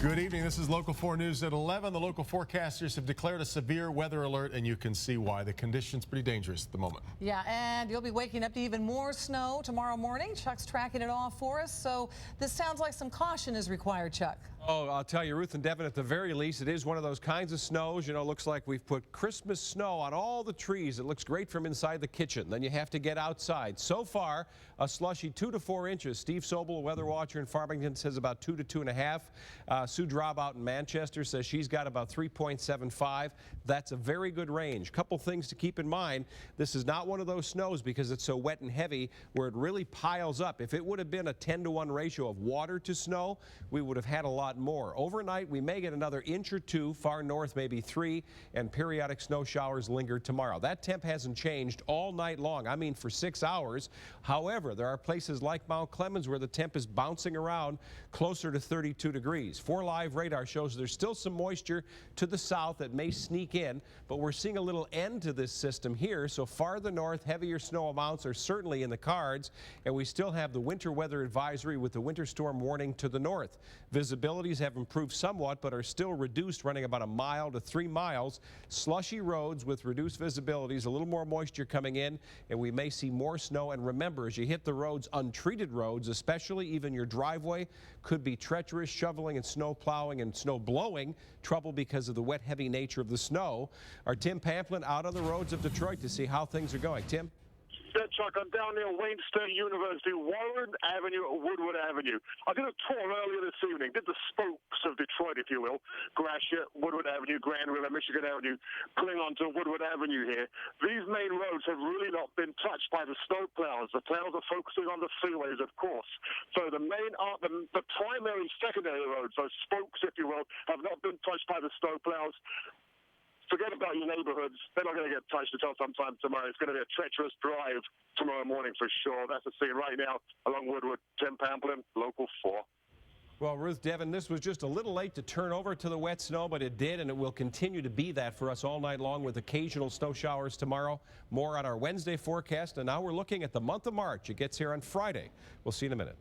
Good evening. This is Local 4 News at 11. The local forecasters have declared a severe weather alert, and you can see why. The condition's pretty dangerous at the moment. Yeah, and you'll be waking up to even more snow tomorrow morning. Chuck's tracking it all for us, so this sounds like some caution is required, Chuck. Oh, I'll tell you, Ruth and Devin, at the very least, it is one of those kinds of snows, you know, looks like we've put Christmas snow on all the trees. It looks great from inside the kitchen. Then you have to get outside. So far, a slushy 2 to 4 inches. Steve Sobel, a weather watcher in Farmington, says about 2 to 2.5. Sue Draub out in Manchester says she's got about 3.75. That's a very good range. Couple things to keep in mind. This is not one of those snows because it's so wet and heavy where it really piles up. If it would have been a 10-to-1 ratio of water to snow, we would have had a lot more. Overnight, we may get another inch or two, far north maybe 3, and periodic snow showers linger tomorrow. That temp hasn't changed all night long. I mean for 6 hours. However, there are places like Mount Clemens where the temp is bouncing around closer to 32 degrees. 4 Live radar shows there's still some moisture to the south that may sneak in, but we're seeing a little end to this system here. So farther north, heavier snow amounts are certainly in the cards, and we still have the winter weather advisory with the winter storm warning to the north. Visibilities have improved somewhat, but are still reduced, running about 1 mile to 3 miles. Slushy roads with reduced visibilities, a little more moisture coming in, and we may see more snow. And remember, as you hit the roads, untreated roads, especially even your driveway, could be treacherous. Shoveling and snow plowing and snow blowing trouble because of the wet, heavy nature of the snow. Our Tim Pamplin out on the roads of Detroit to see how things are going. Tim? Yeah, Chuck, I'm down near Wayne State University, Warren Avenue, Woodward Avenue. I did a tour earlier this evening, did the spokes of Detroit, if you will. Gratiot, Woodward Avenue, Grand River, Michigan Avenue, pulling onto Woodward Avenue here. These main roads have really not been touched by the snow plows. The plows are focusing on the freeways, of course. So the primary and secondary roads, those spokes, if you will, have not been touched by the snow plows. Forget about your neighborhoods. They're not going to get touched until sometime tomorrow. It's going to be a treacherous drive tomorrow morning for sure. That's the scene right now along Woodward. Tim Pamplin, Local 4. Well, Ruth, Devin, this was just a little late to turn over to the wet snow, but it did, and it will continue to be that for us all night long with occasional snow showers tomorrow. More on our Wednesday forecast, and now we're looking at the month of March. It gets here on Friday. We'll see you in a minute.